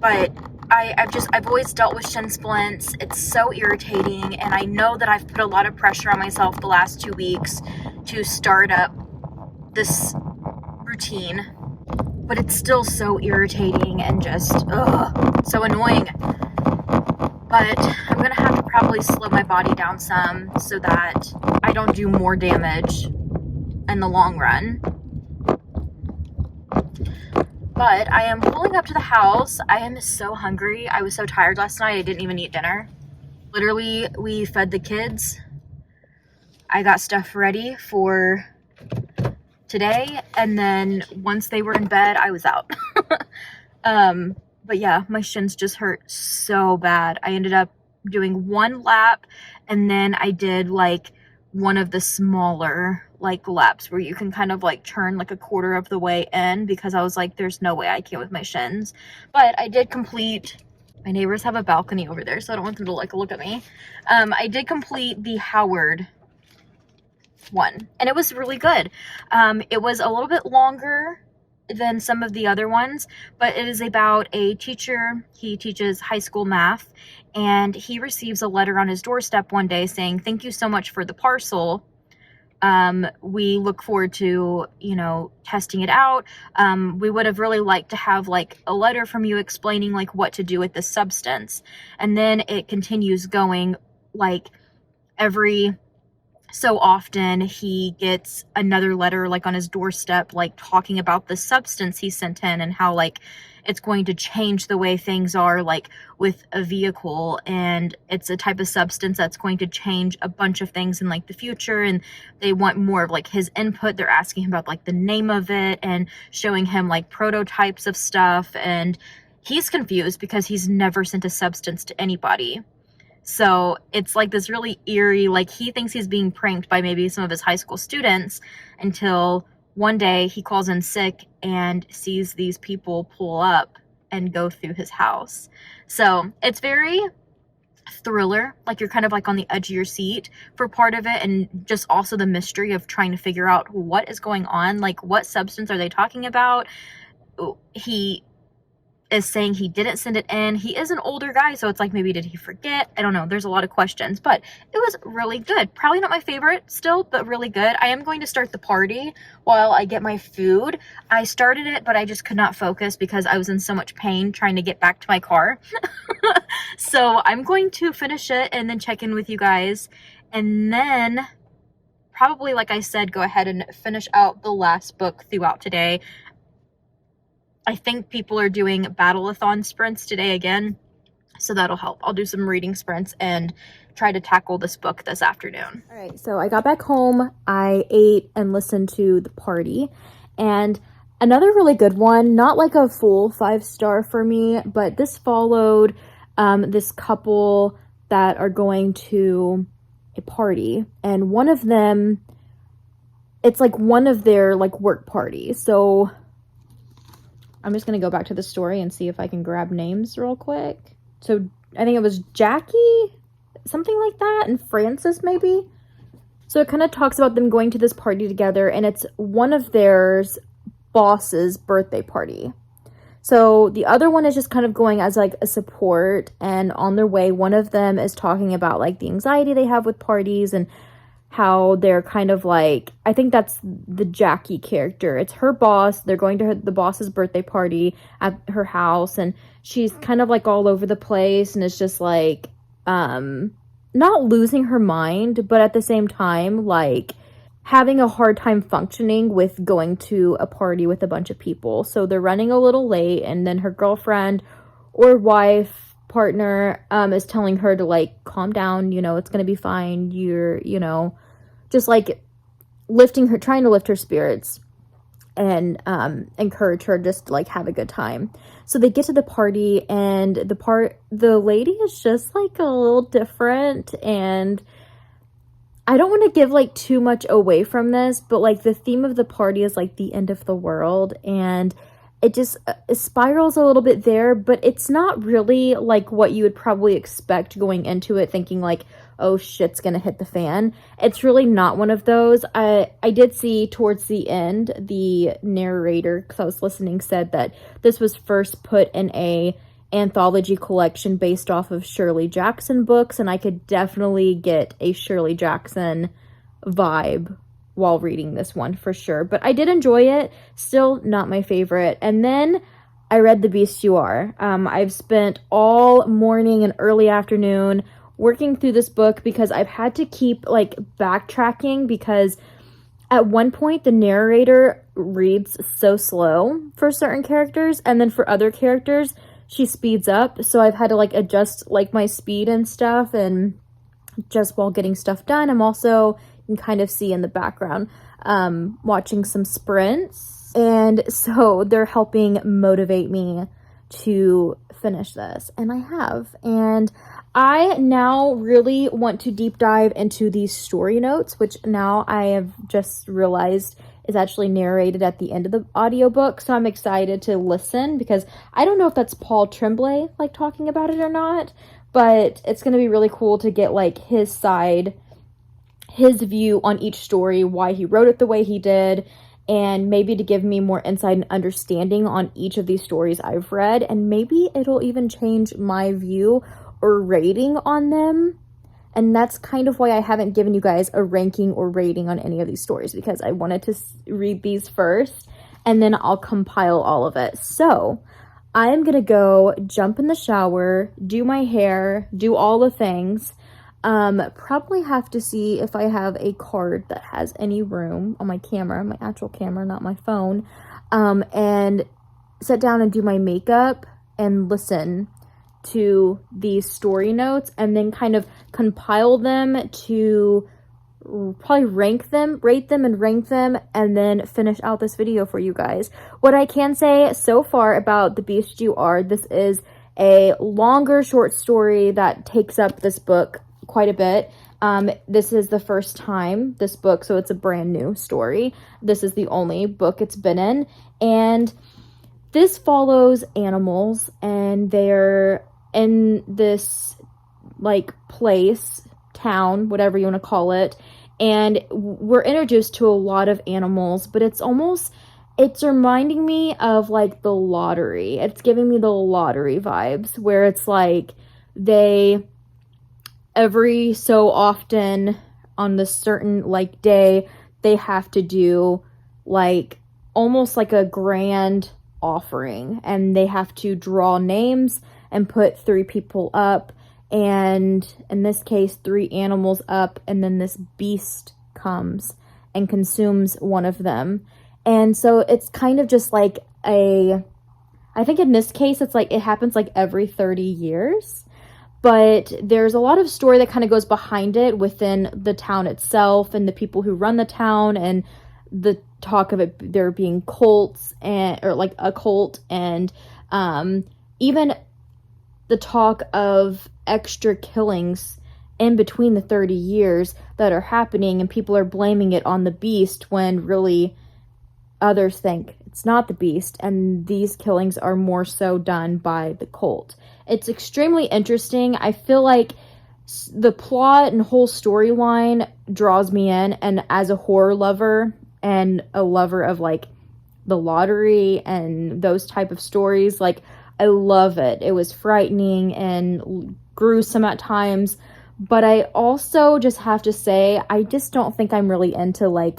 But I've always dealt with shin splints. It's so irritating, and I know that I've put a lot of pressure on myself the last 2 weeks to start up this routine, but it's still so irritating and just so annoying. But I'm gonna have to probably slow my body down some so that I don't do more damage in the long run. But I am pulling up to the house. I am so hungry. I was so tired last night, I didn't even eat dinner. Literally, we fed the kids. I got stuff ready for today, and then once they were in bed, I was out. But yeah, my shins just hurt so bad. I ended up doing one lap, and then I did like one of the smaller like laps where you can kind of like turn like a quarter of the way in, because I was like, there's no way I can with my shins. But I did complete, my neighbors have a balcony over there, so I don't want them to like look at me. I did complete the Howard one, and it was really good. It was a little bit longer than some of the other ones, but it is about a teacher. He teaches high school math, and he receives a letter on his doorstep one day saying, thank you so much for the parcel. We look forward to, you know, testing it out. We would have really liked to have like a letter from you explaining like what to do with this substance. And then it continues going, like every so often he gets another letter like on his doorstep, like talking about the substance he sent in and how like it's going to change the way things are like with a vehicle, and it's a type of substance that's going to change a bunch of things in like the future, and they want more of like his input. They're asking him about like the name of it and showing him like prototypes of stuff, and he's confused because he's never sent a substance to anybody. So it's like this really eerie, like he thinks he's being pranked by maybe some of his high school students, until one day he calls in sick and sees these people pull up and go through his house. So it's very thriller, like you're kind of like on the edge of your seat for part of it, and just also the mystery of trying to figure out what is going on, like what substance are they talking about. He is saying he didn't send it in. He is an older guy, so it's like, maybe did he forget? I don't know. There's a lot of questions, but it was really good. Probably not my favorite still, but really good. I am going to start the party while I get my food. I started it, but I just could not focus because I was in so much pain trying to get back to my car. So I'm going to finish it and then check in with you guys, and then probably, like I said, go ahead and finish out the last book throughout today. I think people are doing battle-a-thon sprints today again. So that'll help. I'll do some reading sprints and try to tackle this book this afternoon. All right, so I got back home, I ate and listened to The Party, and another really good one, not like a full 5-star for me, but this followed this couple that are going to a party, and one of them, it's like one of their like work parties. So I'm just gonna go back to the story and see if I can grab names real quick. So I think it was Jackie, something like that, and Francis maybe. So it kind of talks about them going to this party together, and it's one of their boss's birthday party. So the other one is just kind of going as like a support, and on their way, one of them is talking about like the anxiety they have with parties and how they're kind of like, I think that's the Jackie character. It's her boss. They're going to the boss's birthday party at her house, and she's kind of like all over the place, and it's just like, not losing her mind, but at the same time, like having a hard time functioning with going to a party with a bunch of people. So they're running a little late, and then her girlfriend or wife, partner, is telling her to like calm down, it's gonna be fine. You're, just like lifting her, trying to lift her spirits and encourage her just to like have a good time. So they get to the party, and the lady is just like a little different, and I don't want to give like too much away from this, but like the theme of the party is like the end of the world, and it just spirals a little bit there, but it's not really like what you would probably expect going into it, thinking like, oh, shit's gonna hit the fan. It's really not one of those. I did see towards the end, the narrator, because I was listening, said that this was first put in a anthology collection based off of Shirley Jackson books, and I could definitely get a Shirley Jackson vibe while reading this one for sure. But I did enjoy it. Still not my favorite. And then I read The Beast You Are. I've spent all morning and early afternoon working through this book because I've had to keep like backtracking, because at one point the narrator reads so slow for certain characters, and then for other characters she speeds up. So I've had to like adjust like my speed and stuff, and just while getting stuff done, I'm also, you can kind of see in the background, watching some sprints, and so they're helping motivate me to finish this, and I have. And I now really want to deep dive into these story notes, which now I have just realized is actually narrated at the end of the audiobook. So I'm excited to listen, because I don't know if that's Paul Tremblay like talking about it or not, but it's going to be really cool to get like his side, his view on each story, why he wrote it the way he did, and maybe to give me more insight and understanding on each of these stories I've read, and maybe it'll even change my view or rating on them. And that's kind of why I haven't given you guys a ranking or rating on any of these stories, because I wanted to read these first, and then I'll compile all of it. So I'm gonna go jump in the shower, do my hair, do all the things. Probably have to see if I have a card that has any room on my camera, my actual camera, not my phone, and sit down and do my makeup and listen to these story notes, and then kind of compile them to probably rate them and rank them, and then finish out this video for you guys. What I can say so far about The Beast You Are, this is a longer short story that takes up this book quite a bit. This is the first time this book, so it's a brand new story. This is the only book it's been in, and this follows animals, and they're in this like place, town, whatever you want to call it, and we're introduced to a lot of animals, but it's reminding me of like the lottery. It's giving me the lottery vibes, where it's like they every so often on this certain like day, they have to do like almost like a grand offering, and they have to draw names and put 3 people up, and in this case 3 animals up, and then this beast comes and consumes one of them. And so it's kind of just like I think in this case it's like it happens like every 30 years. but there's a lot of story that kind of goes behind it within the town itself and the people who run the town, and the talk of it there being cults or like a cult, and even the talk of extra killings in between the 30 years that are happening, and people are blaming it on the beast when really others think it's not the beast, and these killings are more so done by the cult. It's extremely interesting. I feel like the plot and whole storyline draws me in, and as a horror lover and a lover of like the lottery and those type of stories, like I love it. It was frightening and gruesome at times, but I also just have to say I just don't think I'm really into like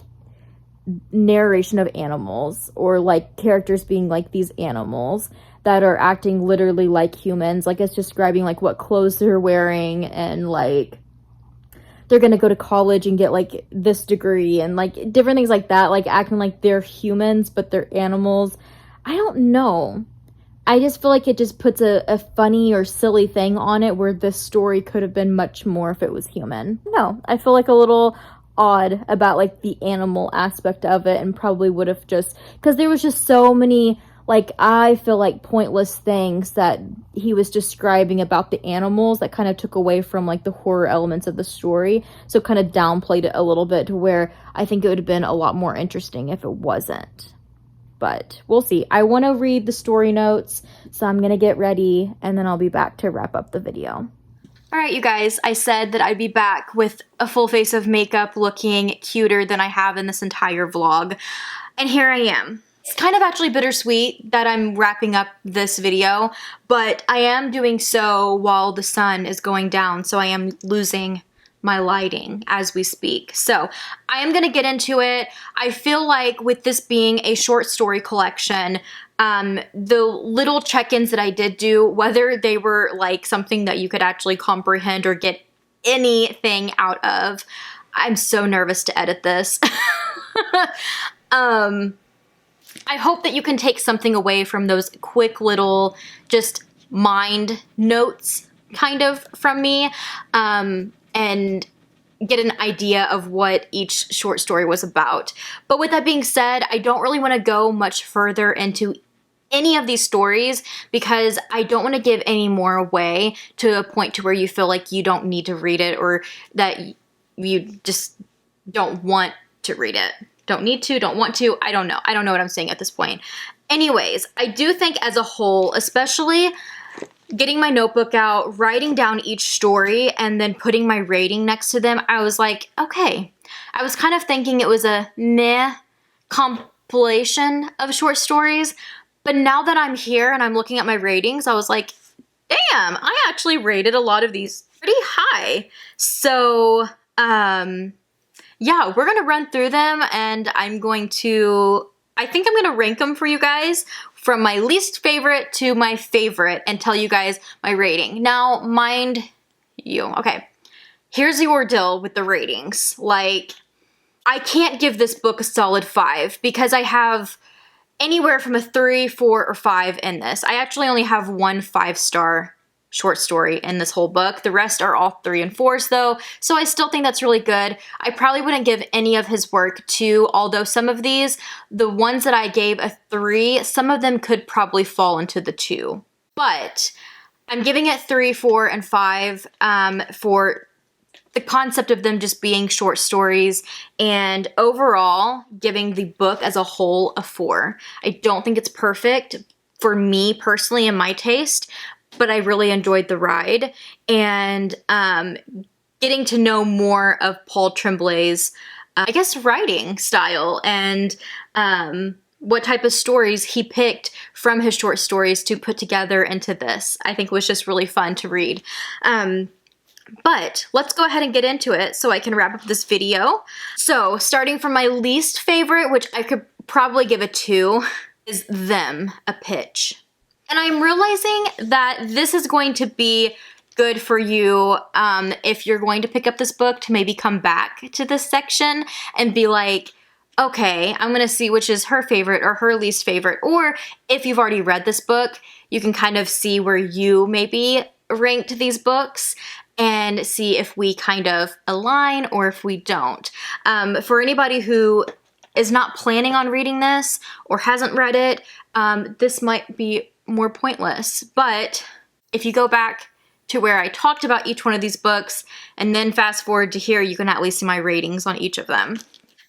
narration of animals, or like characters being like these animals that are acting literally like humans. Like it's describing like what clothes they're wearing, and like they're gonna go to college and get like this degree, and like different things like that, like acting like they're humans but they're animals. I don't know. I just feel like it just puts a funny or silly thing on it, where this story could have been much more if it was human. No, I feel like a little odd about like the animal aspect of it, and probably would have just, because there was just so many, like, I feel like pointless things that he was describing about the animals that kind of took away from like the horror elements of the story, so kind of downplayed it a little bit, to where I think it would have been a lot more interesting if it wasn't. But we'll see. I want to read the story notes, so I'm gonna get ready and then I'll be back to wrap up the video. Alright, you guys, I said that I'd be back with a full face of makeup looking cuter than I have in this entire vlog. And here I am. It's kind of actually bittersweet that I'm wrapping up this video, but I am doing so while the sun is going down, so I am losing my lighting as we speak. So I am going to get into it. I feel like with this being a short story collection, the little check-ins that I did do, whether they were like something that you could actually comprehend or get anything out of, I'm so nervous to edit this. I hope that you can take something away from those quick little just mind notes kind of from me, and get an idea of what each short story was about. But with that being said, I don't really want to go much further into any of these stories, because I don't want to give any more away to a point to where you feel like you don't need to read it, or that you just don't want to read it. Don't need to, don't want to, I don't know. I don't know what I'm saying at this point. Anyways, I do think as a whole, especially getting my notebook out, writing down each story, and then putting my rating next to them, I was like, okay. I was kind of thinking it was a meh compilation of short stories, but now that I'm here and I'm looking at my ratings, I was like, damn, I actually rated a lot of these pretty high. So, yeah, we're gonna run through them, and I think I'm gonna rank them for you guys from my least favorite to my favorite, and tell you guys my rating. Now, mind you, okay, here's the ordeal with the ratings. Like, I can't give this book a solid 5, because I have anywhere from a 3, 4, or 5 in this. I actually only have one 5-star short story in this whole book. The rest are all 3 and 4s though, so I still think that's really good. I probably wouldn't give any of his work 2, although some of these, the ones that I gave a 3, some of them could probably fall into the 2. But I'm giving it 3, 4, and 5 for the concept of them just being short stories, and overall giving the book as a whole a 4. I don't think it's perfect for me personally and my taste, but I really enjoyed the ride, and getting to know more of Paul Tremblay's, I guess, writing style, and what type of stories he picked from his short stories to put together into this, I think was just really fun to read. But let's go ahead and get into it so I can wrap up this video. So starting from my least favorite, which I could probably give a 2, is Them, a Pitch. And I'm realizing that this is going to be good for you if you're going to pick up this book, to maybe come back to this section and be like, okay, I'm gonna see which is her favorite or her least favorite. Or if you've already read this book, you can kind of see where you maybe ranked these books and see if we kind of align or if we don't. For anybody who is not planning on reading this or hasn't read it, this might be more pointless. But if you go back to where I talked about each one of these books and then fast forward to here, you can at least see my ratings on each of them.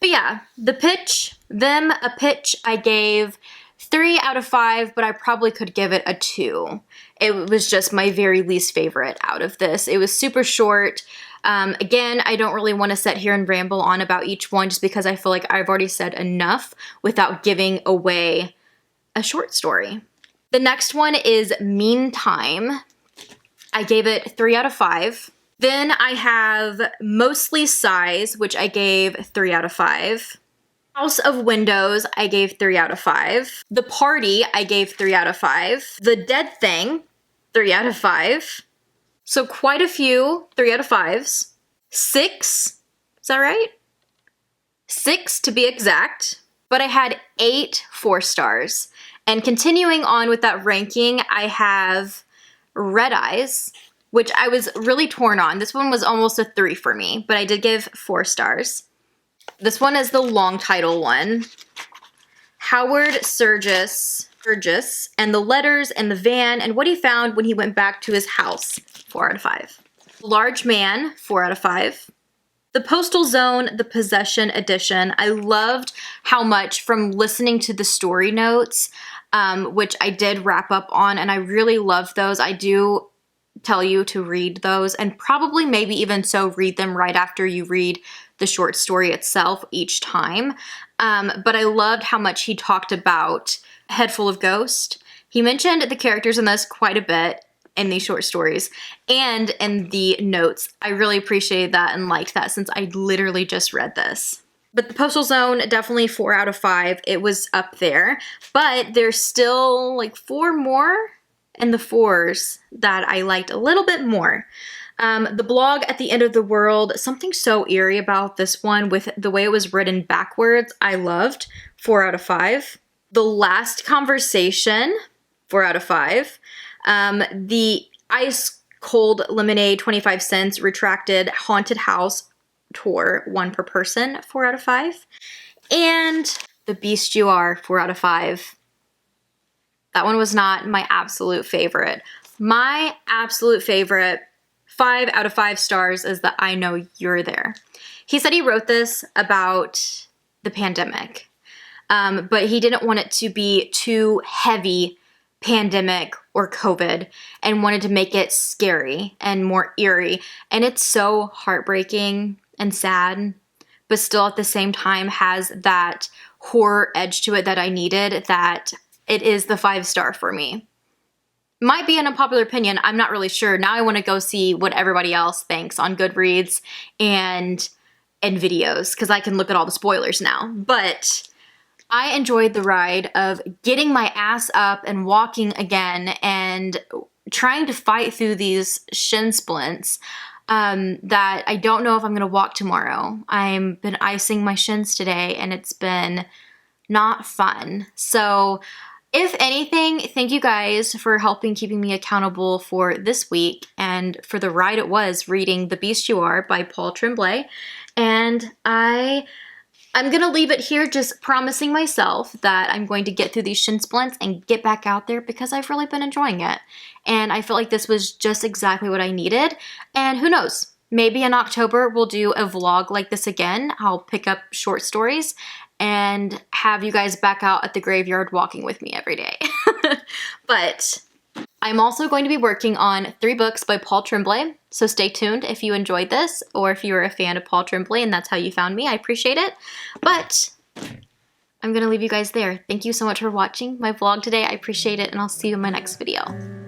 But yeah, The Pitch, a pitch I gave 3 out of 5, but I probably could give it a 2. It was just my very least favorite out of this. It was super short. Again, I don't really want to sit here and ramble on about each one just because I feel like I've already said enough without giving away a short story. The next one is Meantime. I gave it 3 out of 5. Then I have Mostly Sighs, which I gave 3 out of 5. House of Windows, I gave 3 out of 5. The Party, I gave 3 out of 5. The Dead Thing, 3 out of 5. So quite a few 3 out of 5s. 6, is that right? 6 to be exact. But I had 8 4 stars. And continuing on with that ranking, I have Red Eyes, which I was really torn on. This one was almost a 3 for me, but I did give 4 stars. This one is the long title one. Howard Sturgis and the Letters and the Van and What He Found When He Went Back to His House, 4 out of 5. Large Man, 4 out of 5. The Postal Zone, the Possession Edition. I loved how much from listening to the story notes, which I did wrap up on, and I really loved those. I do tell you to read those, and probably maybe even so read them right after you read the short story itself each time. But I loved how much he talked about Head Full of Ghosts. He mentioned the characters in this quite a bit in these short stories and in the notes. I really appreciated that and liked that since I literally just read this. But the Postal Zone, definitely 4 out of 5. It was up there, but there's still like 4 more in the 4s that I liked a little bit more. The Blog at the End of the World, something so eerie about this one with the way it was written backwards, I loved, 4 out of 5. The Last Conversation, 4 out of 5. The Ice Cold Lemonade, 25 cents, retracted Haunted House tour, 1 per person, 4 out of 5. And The Beast You Are, 4 out of 5. That one was not my absolute favorite. My absolute favorite, 5 out of 5 stars, is that I Know You're There. He said he wrote this about the pandemic, but he didn't want it to be too heavy pandemic or COVID and wanted to make it scary and more eerie. And it's so heartbreaking and sad, but still at the same time has that horror edge to it that I needed, that it is the 5-star for me. Might be an unpopular opinion, I'm not really sure. Now I want to go see what everybody else thinks on Goodreads and videos, because I can look at all the spoilers now. But I enjoyed the ride of getting my ass up and walking again and trying to fight through these shin splints that I don't know if I'm going to walk tomorrow. I've been icing my shins today and it's been not fun. So if anything, thank you guys for helping keeping me accountable for this week and for the ride it was reading The Beast You Are by Paul Tremblay. And I'm going to leave it here, just promising myself that I'm going to get through these shin splints and get back out there because I've really been enjoying it. And I feel like this was just exactly what I needed. And who knows, maybe in October we'll do a vlog like this again. I'll pick up short stories and have you guys back out at the graveyard walking with me every day. But I'm also going to be working on 3 books by Paul Tremblay, so stay tuned if you enjoyed this or if you're a fan of Paul Tremblay and that's how you found me. I appreciate it. But I'm going to leave you guys there. Thank you so much for watching my vlog today. I appreciate it, and I'll see you in my next video.